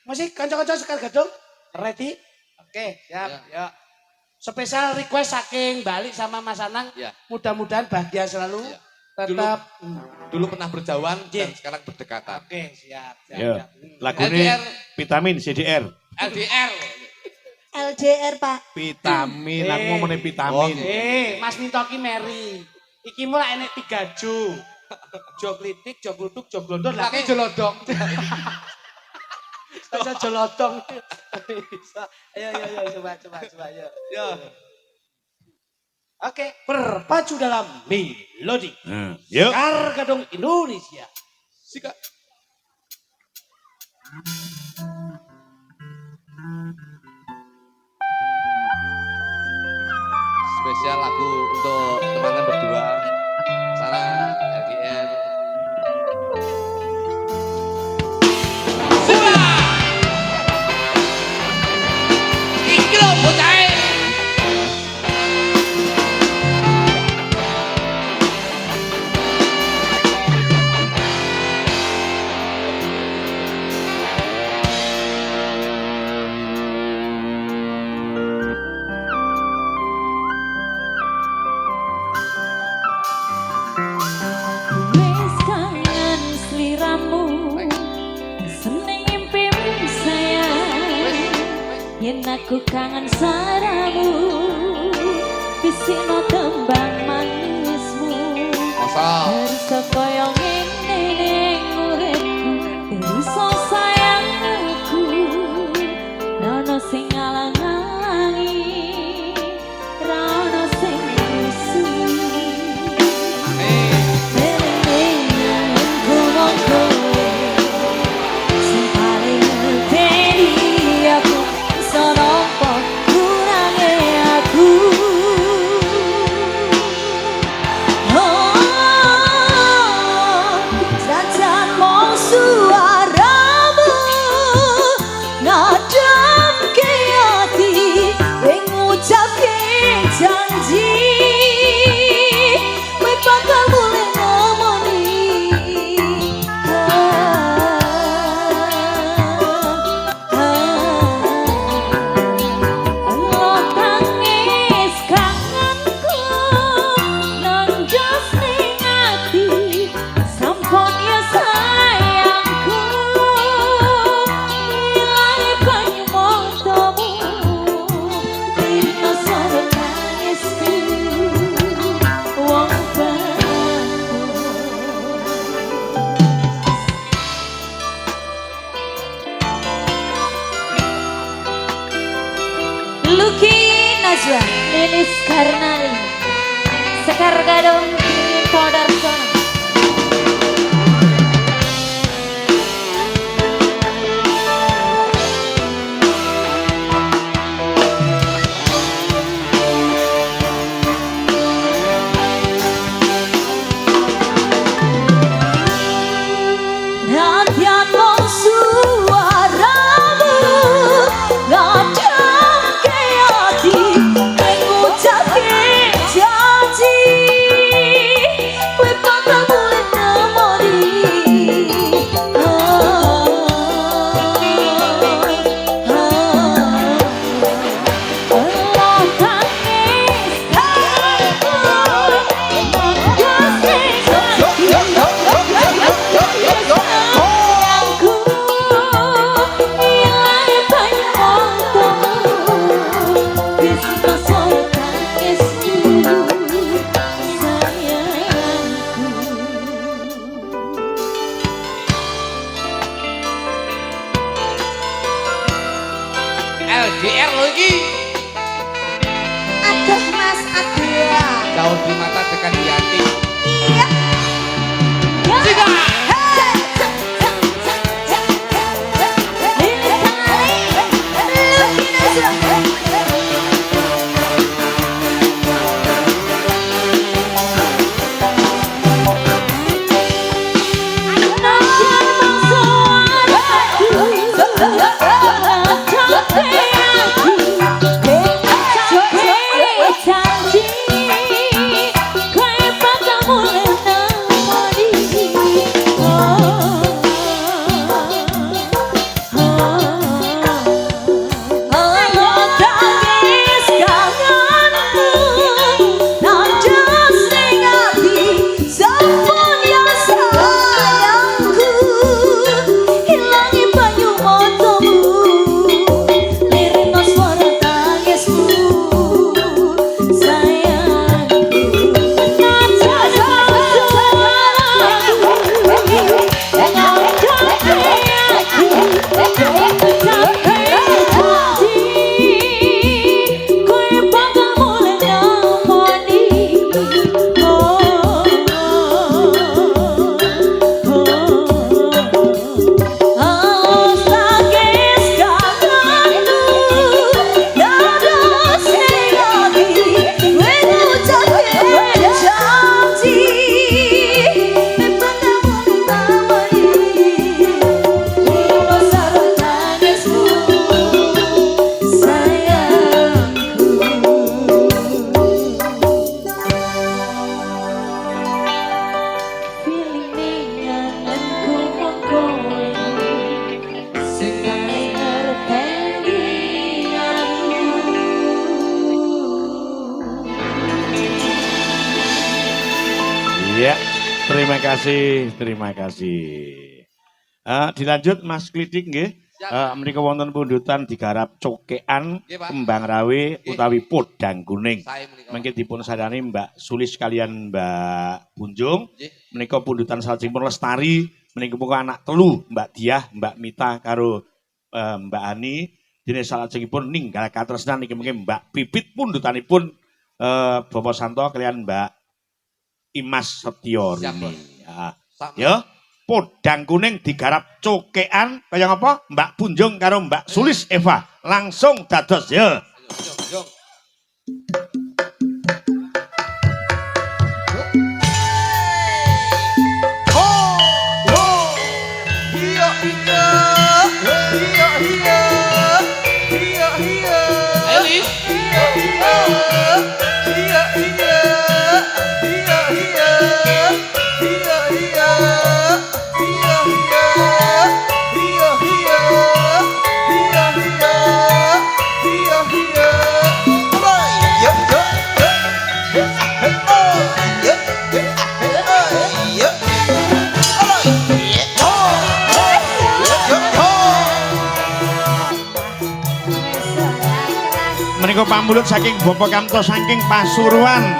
Musik kanca-kanca Sekar Gadung. Ready? Oke, siap. Ya. Spesial request saking Balik sama Mas Anang. Ya. Mudah-mudahan bahagia selalu. Ya. Tetap Dulu pernah berjauhan dan sekarang berdekatan. Oke, siap. Ya. Lagunya vitamin CDR. LDR. LDR Pak. Vitamin, aku ngomongin vitamin. Mas Mintoki Mary. Iki mulai enek 3 jo. Jo klitik, jo klutuk, jo glondor. Lagi jo lodong. Saya jo lodong. Ayo, coba. Yo. Oke, berpacu dalam melodi. Yuk. Sekar Gadung Indonesia. Sika. Spesial lagu untuk teman-teman berdua. Sarah, LDR. Sika. Iki lho bocahe. Wes kangen sliramu seneng ngimpimu sayang yen aku kangen saramu bisino tembang manismu Masa. terus koyo ngene ning uripku terus sayangku nono sing ngalang-alangi rono sing musuh. Lucky Najwa, Lilis Karnali, Sekar Gadung, Minto Darsono. Nadian mau suaramu, nadian kayati, mengucapke janji, we patah boleh nemoni. Allah tangis tanganku, LDR lo iki. aduh Mas Adria. Jauh di mata dekat di hati. Iya. Sika. Janji, kau patah sing paling ngerteni aku. Iya, terima kasih, terima kasih. Dilanjut Mas Klidik nggih. Menika wonten pundutan digarap cokean Nggih, Pak. kembang rawe Nggih. utawi podang kuning. Saya menika. Mengke dipun sarani Mbak Sulis kalian Mbak Bunjung. Nggih. Menika pundutan salajengipun lestari. Menika muga anak telu Mbak Diah, Mbak Mita karo Mbak Ani. Dene salajengipun ninggal katresnan niki mengke Mbak Pipit pundutanipun Bapak Santo kalian Mbak Imas Setyo Siap, Rini. Bos. Ya. Sak- Ya, podang kuning digarap cokean kaya ngapa? Mbak Bunjung karo Mbak Sulis Eva langsung dados ya. Ayo, jong. Ayo, Lis. Menika pamulut saking Bapak Kamto saking Pasuruan.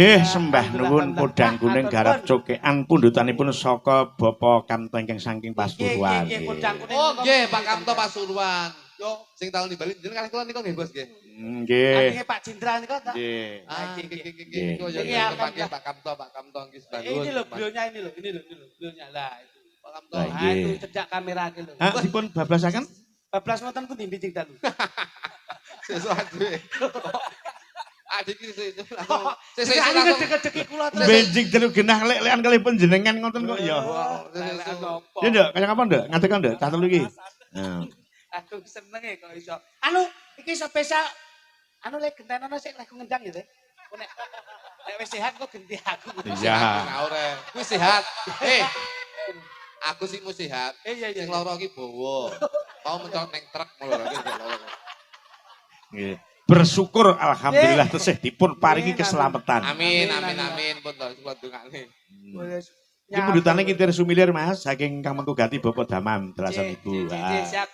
Nggih, sembah nuwun podang kuning garap cokean pundutanipun saka Bapak Kamto ingkang saking Pasuruan. Nggih, podang kuning. Oh, nggih, Pak Kamto Pasuruan. Yo, sing tahun di Bali jenengan kula niku nggih, Bos nggih. Nggih. Artinya Pak Jenderal niku ta? Nggih. Ah, nggih, nggih. Niku yo Nggih, kepake Pak Kamto nggih sebangun. Ini lho beliaunya ini lho, beliaunya lah itu. Pak Kamto. Lah, Ah, nggih. itu cedak kamera iki lho. Ah, dipun bablasaken? Bablas ngoten ku ndi cing dalu. Sesuk aduh. Adik iki sesuk langsung. Sesuk Sesuk langsung langsung. deket-deket kula terus. Benjing telu genah lek-lekan kali panjenengan ngoten kok ya. Ya ndak, kaya ngapa ndak? Ngatekan ndak? Cah telu iki. Nah. Aku seneng e kok iso. Anu, iki spesial. Anu lek gentenono sik lek ngendang ya, Teh. Nek wis sehat kok genti aku. Iya. Ora. Kuwi sehat. Aku sih mesti sehat. Iya. Sing loro iki bawa. Mau mencot ning truk loro iki loro. Nggih. Bersyukur alhamdulillah tesih dipun paringi keselamatan. Amin. Pun to kula dongakne. Wis. Iki pundutane kintir sumilir Mas saking Kang Mengku Gati Bapak Damam delasan ibu. Siap.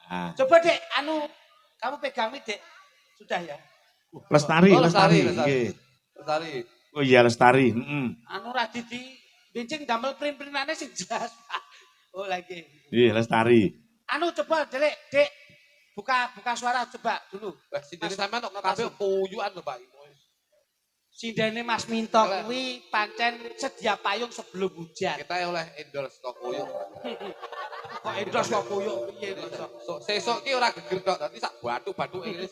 Ah. Coba Dek, anu kamu pegang nih Dek. Sudah ya. Lestari, Oh, lestari. Lestari. Nggih. Lestari. Oh iya lestari. Heeh. Anu ra di benjing damel print-printane sing jelas. Oh lagi. Nggih, lestari. Anu coba Dek. Buka suara coba dulu. Wah, sindene sampean kok kabeh kuyukan lho, Pak. Sindene Mas Minto kuwi pancen sedia payung sebelum hujan. Kita oleh endorse kok kuyuk. Kok endorse kok kuyuk piye kok. Sesuk ki ora geger tok, dadi sak batu-batu ini.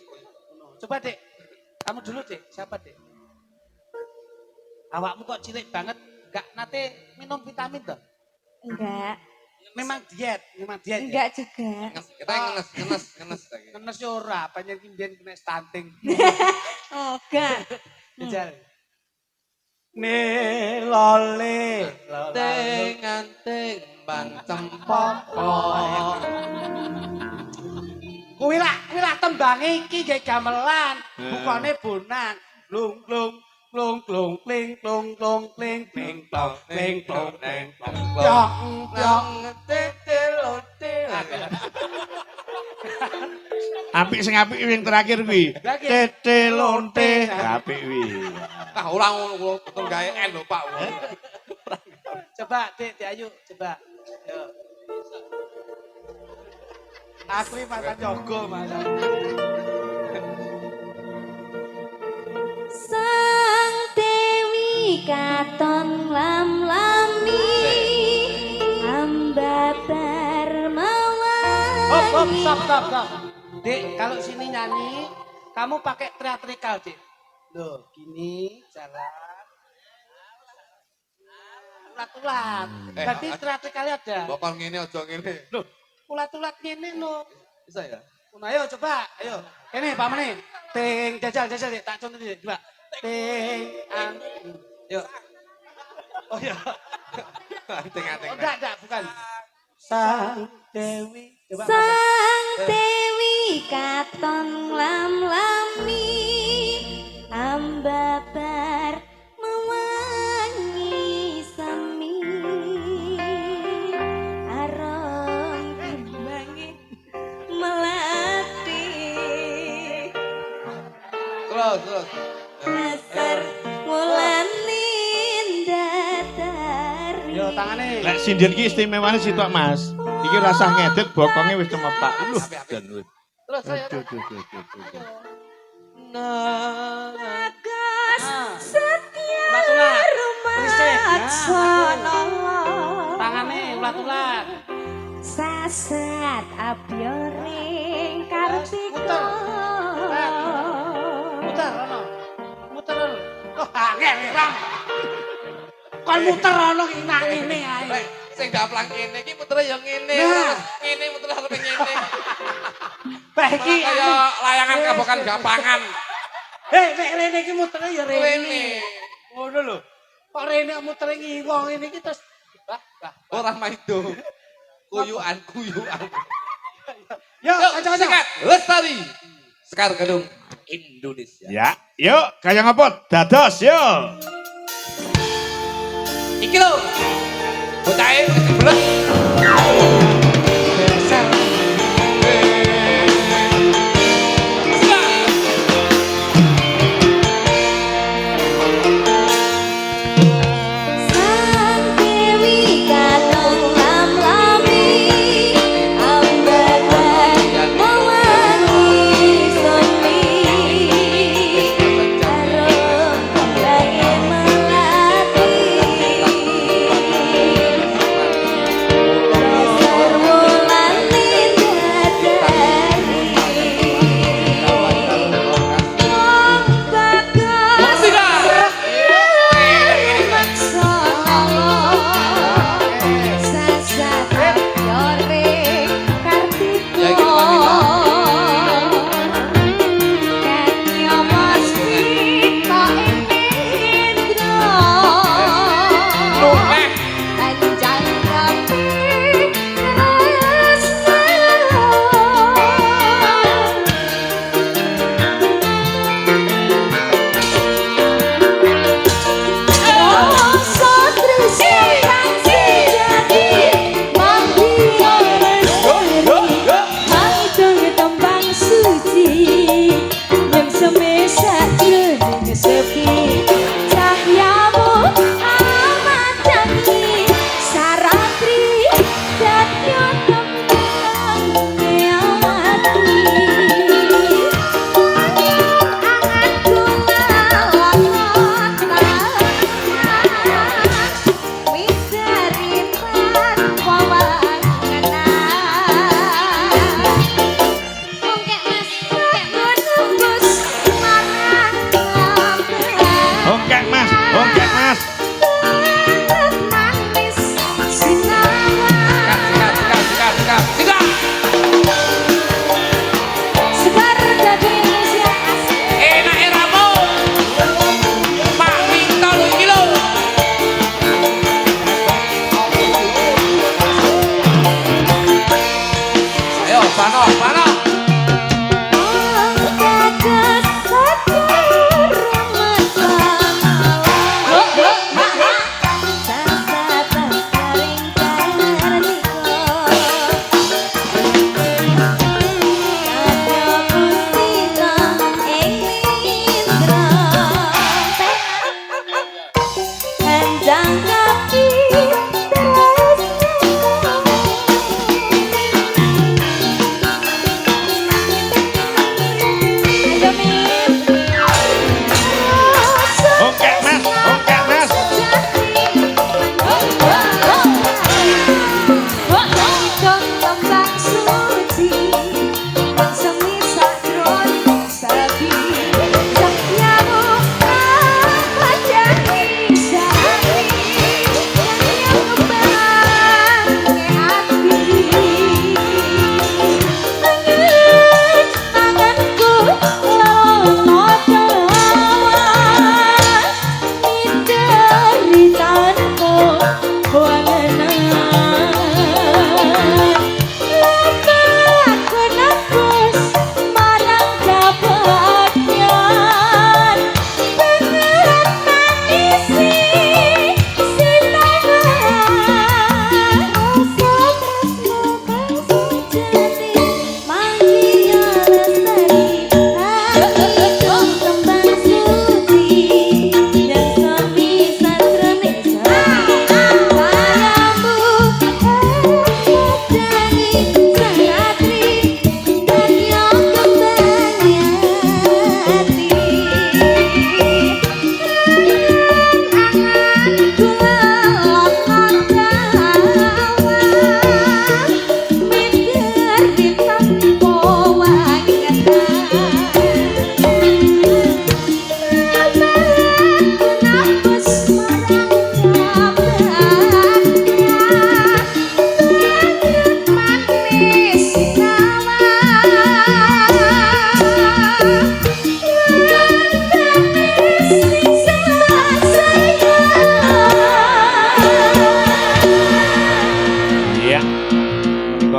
Coba Dek. Kamu dulu Dek. Siapa Dek? Awakmu kok cilik banget, enggak nate minum vitamin toh? Enggak. Memang diet ya? Enggak juga. Kita ngenes lagi. Kenes yo ora, panjen ki mbiyen kena stunting. Oh, enggak. Jajal. Nelole, Anting ban cempaka. kuwi lah tembange iki nggih gamelan, bukane bonang, glung glung klung klung kling klung klung kling kling klong kling klung kling klong yong titilote. Apik sing apik yang terakhir kuwi. Tete lonte. Apik kuwi. Ah ora ngono kula betul gawe en lho Pak. Coba Dek, ayo coba. Yo. Asli mantan jogo malah. Sang Dewi katon lam-lami ambabar mawani. Hop, stop. Dek, kalau sini nyanyi, kamu pakai teatrikal, Dek. Loh, gini, jalan. Ulat-ulat. Berarti teatrikalnya ada. Bokol ngene aja ngene. Loh, ulat-ulat gini loh. Bisa ya? Nah, ayo coba, ayo. Ini, Pak Mani. Ting, jajal, Dek. Tak contoh Dek, coba. Ting, yuk. Oh, iya. Anting-anting. Enggak, bukan. Sang Dewi. Coba, Mas. Sang Dewi katon lam-lami ambabar mewangi sami arong kembangi melati Terus. dasar wulan datari. Yo, tangannya. Lek sindir ki istimewane sitok Mas. Iki rasah ngedit bokonge wis cemepak. Lho, dan wis. Terus saya. Bagas setia Ulat-ulat. rumah Berisik. sono Tangannya ulat-ulat. sasat abioring kartika Muter, Rono. Oh, angel, Ram. Kon muter, Rono, nak ini ae. Lek sing daplang kene iki mutere ya ngene. Nah. Ngene mutere arep ngene. Bah, iki, Kaya layangan kabokan gapangan. nek rene iki muter ya rene. Rene. Ngono lho. Kok rene muter ngiwong ini iki terus. Bah. Ora maido. Kuyukan. Yuk, Yuk, kanca-kanca. sikat. Lestari. Sekar Gedung Indonesia. Ya, yuk kaya ngapa? Dados yuk. Iki lho. Bocahe belet.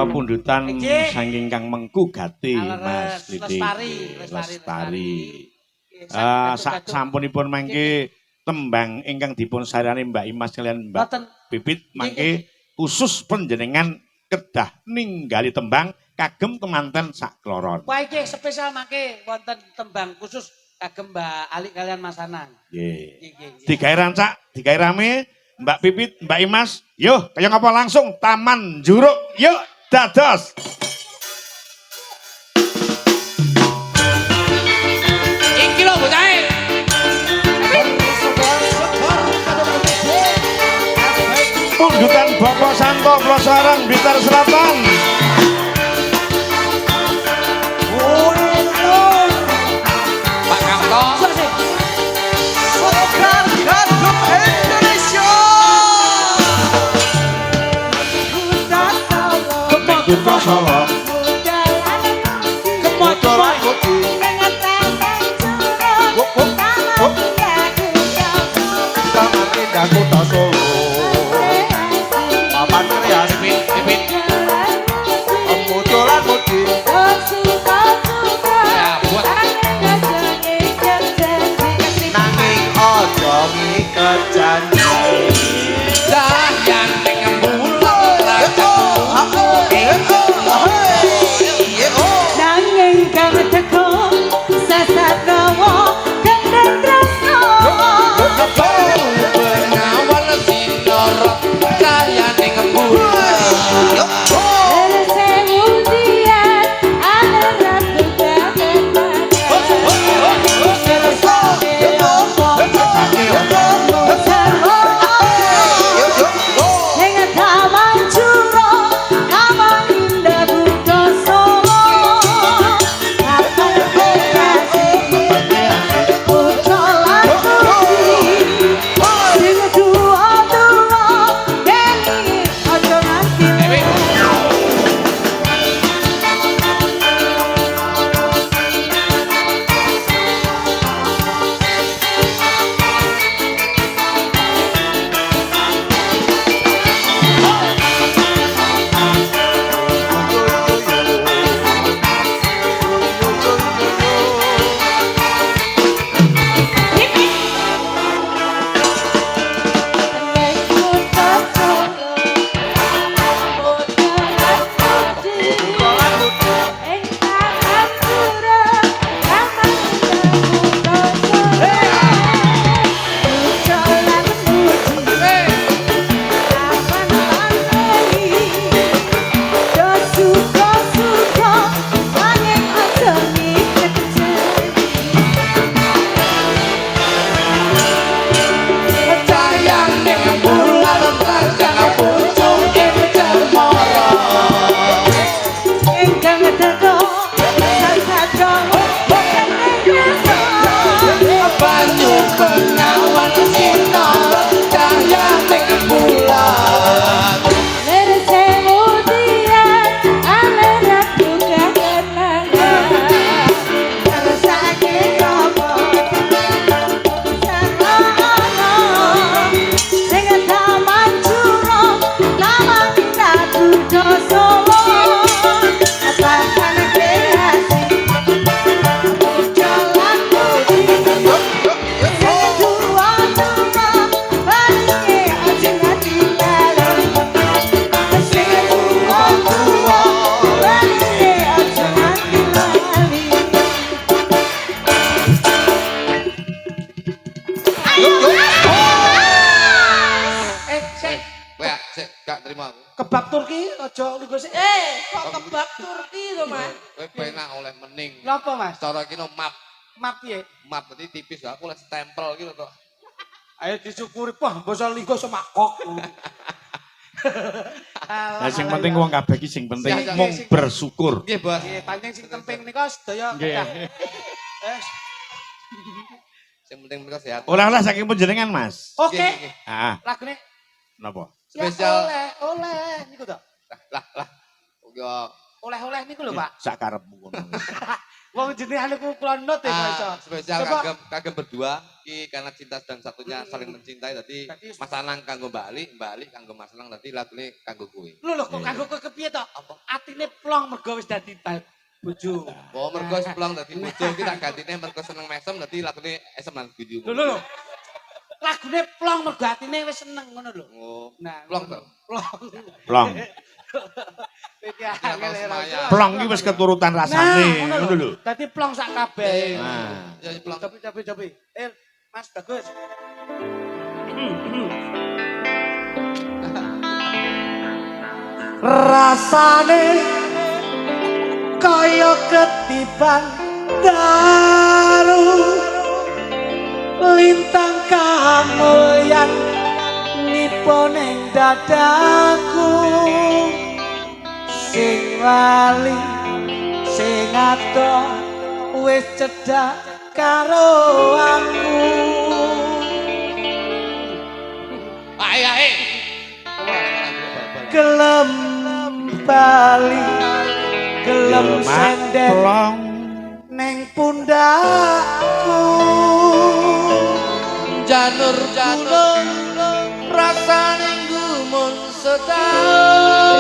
pundutan Nggih. saking Kang Mengku Gati Aleres, Mas Lidik. Lestari. Sak sampunipun mangke tembang ingkang dipun sarani Mbak Imas kalian Mbak Boten Pipit mangke khusus panjenengan kedah ninggali tembang kagem temanten sak kloron. Wah iki spesial mangke wonten tembang khusus kagem Mbak Ali kalian Mas Anang. Nggih. Nggih. Digawe rancak, digawe rame, Mbak Pipit, Mbak Imas, yuk kaya ngapa langsung Taman Juruk, yuk dados. Iki lho bocahe. Pundutan Bapak Santo Plosarang Blitar Selatan. Pak Kamto. Putra Solo. Pipit. Ya, buat dayan ning bulan raja. Nanging kang teko sasat rawa kendang tresno Bengawan sinoro dayan ning bulan. sewu dian ana ratu Dengan taman juro, taman indah buka solo. Kapan kekasih, ucolan putih. Sing tua-tua, deni ojo nganti. Dayan ning bulan raja pucung ing cemara. Ingkang teko sasat rawa Banyu bengawan sinoro dayan ning bulan. Lere sewu dian ale ratu kekenangan Rasake robo Dengan taman juro taman indah buka solo Apakan kreasi ucolan putih Sing tua-tua balinge aja ngati dalam Sing tua-tua balinge aja ngati lali Sik, Sik, gak terima aku. kebab Turki aja lungguh sik. Kok kebab Turki to, Mas? Kowe penak oleh mening. Napa Mas? Cara iki no map. Map piye? Map berarti tipis aku oleh stempel gitu kok. Ayo disyukuri, wah basa linggo semakok. Nah, sing penting wong kabeh iki sing penting Siap, siap. mung bersyukur. Nggih, Bos. Nggih, pancen sing penting nika sedaya kedah. Sing penting mereka sehat. Oleh-oleh saking panjenengan, Mas. Oke, Nggih, nggih. Ah, lagune napa? ya Spesial. oleh niku to. Lah. Yo Oleh-oleh niku lho, Pak. Sak karepmu ngono. Wong jenenge ku klonot ya Mas. Spesial Coba. kagem berdua iki karena cinta dan satunya saling mencintai tadi Mas Anang kanggo Mbak Ali kanggo Mas Anang tadi lagune kanggo kowe. Lho kok kanggo kowe kepiye to? Atine plong mergo wis dadi bojo. Oh mergo seplong dadi bojo iki tak gantine mergo seneng mesem dadi lagune esem lan guyu. Lho. Lagune plong mergo atine wis seneng ngono lho. Oh, Nah, plong to. Plong. Iki angel ya. Plong iki wis keturutan rasane, Nah, ngono lho. Dadi plong sak kabeh. Nah. Ya plong. Cobi. Mas bagus. Rasane kaya ketiban daru lintang kamulyan nipo ning dadaku sing lali sing adoh wis cedhak karo aku. Ae. Gelem bali gelem sendek Plong. neng pundakku Janur rasane gumun setahun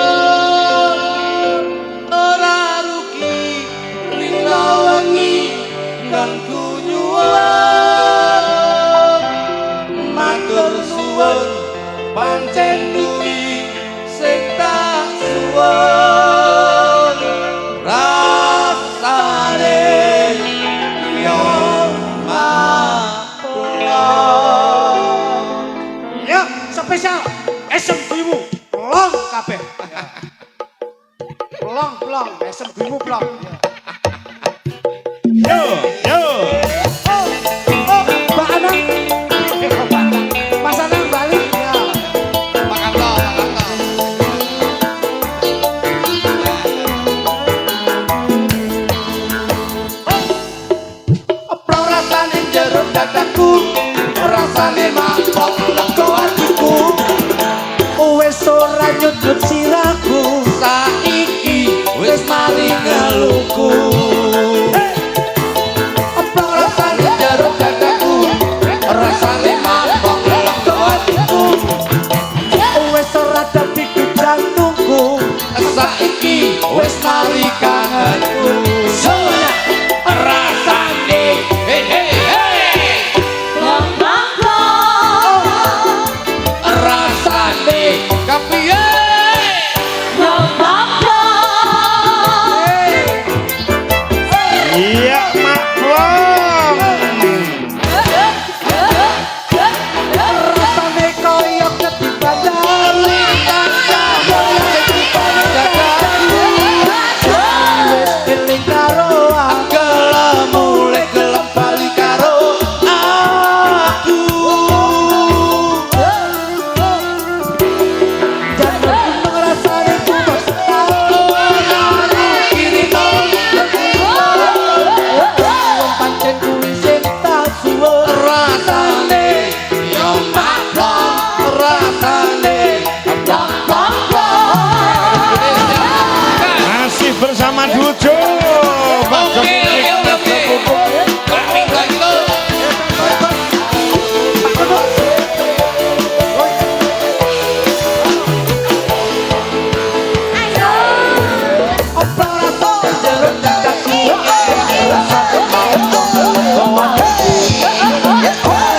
ora rugi rina wengi kan kunyuwun matur suwun pancen kuwi sing tak suwun rasane yo ya spesial esem guyu plong kabeh plong esem guyu plong Yo. Mbak Anang Mas Anang balik ya makan to. plong rasane jero dadaku rasane mapok lega atiku wis ora nyudut sirahku Saiki wis mari ngeluku plong rasane jero dadaku rasane mabok lega atiku wis ora dadi jantungku saiki wis mari kangenku rasane rasane kapiye Iya, Mak Plong. rasane kaya ketiban dalu wis eling karo aku gelem mulai gelem bali karo aku jangan ngrasane ku bos kiri wong pancen kuwi sing tak suwun rasane yo maklong rasane Masih bersama Dujo. Pak Gemuk.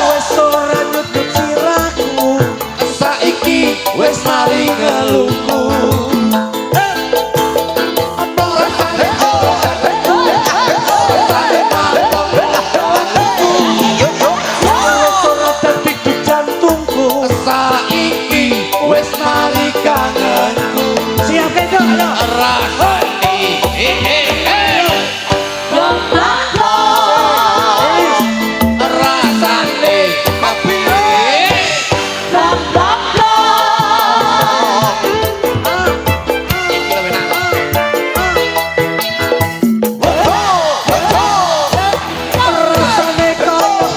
wis ora nyudut sirahku Saiki wis mari ngeluku wis ora dadi jantungku saiki wis mari kangenku siap kendo ayo rasane rasane kapiye iki lho enak rasane kaya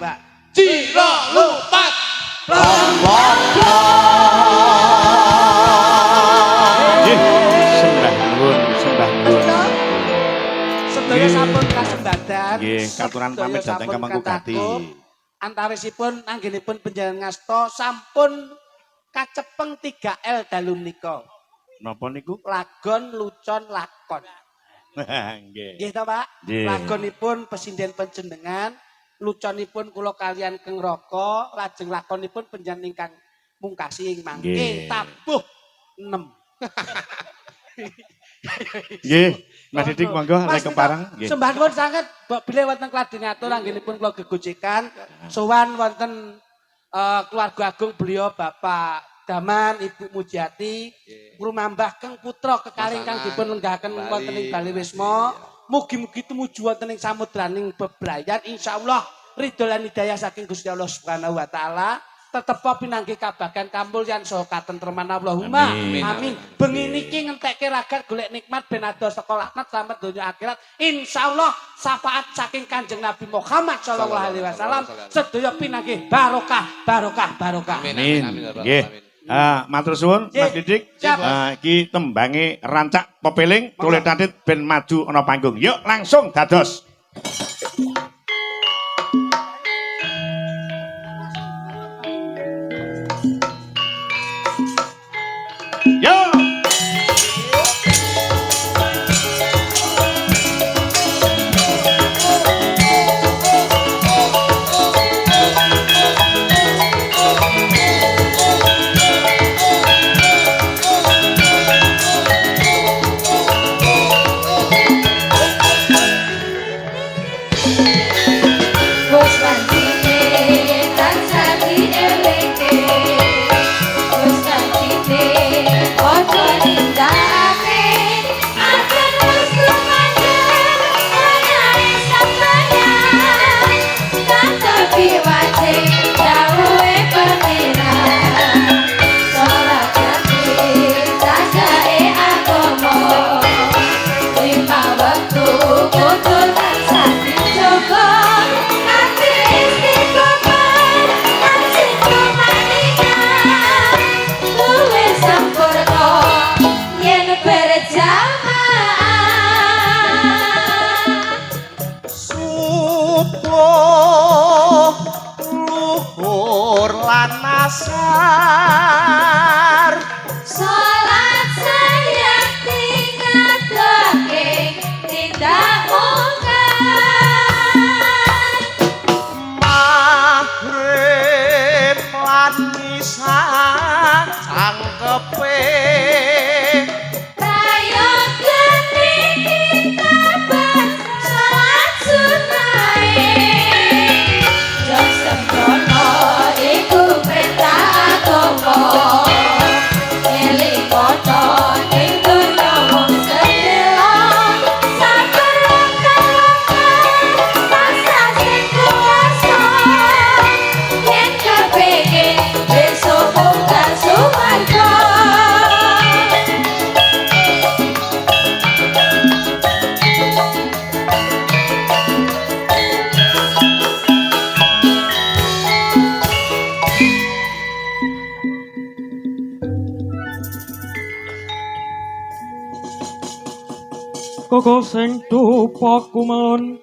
Mbak. Ciro lupat. Nggih, sembah nuwun, sembah nuwun. Sedaya Nggih. sampun kasembadan. Nggih, katuran pamit Sedaya dhateng sampun Kamangkukati. katakum. Antawisipun anggenipun panjenengan ngasta sampun kacepeng 3L dalu menika. Napa niku? Lagon, lucon, lakon. Nggih. Nggih to, Pak? Nggih. Lagonipun pesinden panjenengan, luconipun kula kalian Keng Raka, lajeng lakonipun panjenengan ingkang mungkasi ing mangke Nggih. tabuh 6. Nggih, Mas Didik monggo lek kepareng nggih. Sembah nuwun sanget bilih wonten kladhengatur anggenipun kula gegojekan sowan wonten keluarga agung beliau Bapak Daman, Ibu Mujiati, rumambah Keng Putra kekalih ingkang dipun lenggahaken wonten ing Bali Wisma. Mugi-mugi tumuju wonten ing samudraning bebrayan insyaallah ridho lan hidayah saking Gusti Allah Subhanahu wa taala. Tetepa pinanggih kabagan kamulyan saha katentreman Allahumma Amin. amin. Bengi niki ngentekke ragat golek nikmat ben adoh saka laknat slamet donya akhirat. Insyaallah syafaat saking Kanjeng Nabi Muhammad sallallahu alaihi wasallam sedaya pinanggih barokah barokah barokah. Amin. Nggih. Matur suwun Mas Didik. Siap. Iki tembange rancak pepeling tulis tatit ben maju ana panggung. Yuk langsung dados. Yo. Wes kancine tansah dieleke, wes kancine padha nindakake, akan wis lumayan anae sampeyan, tapi wajib dawuhe pangeran, salat jati sadae agama, lima waktu kudu tansah dicoba. Subuh luhur lan asar Salat saya tingkatake tidak mungkar maghrib lan isya cangkepe Rayo geni kita bersalat sunae Jok sembrono iku perintah agama Eling padha ning donya wong sedelok sabar langkah masa sing kuwasa yen kepengin besok munggah suwarga Koko sing tupak kumalon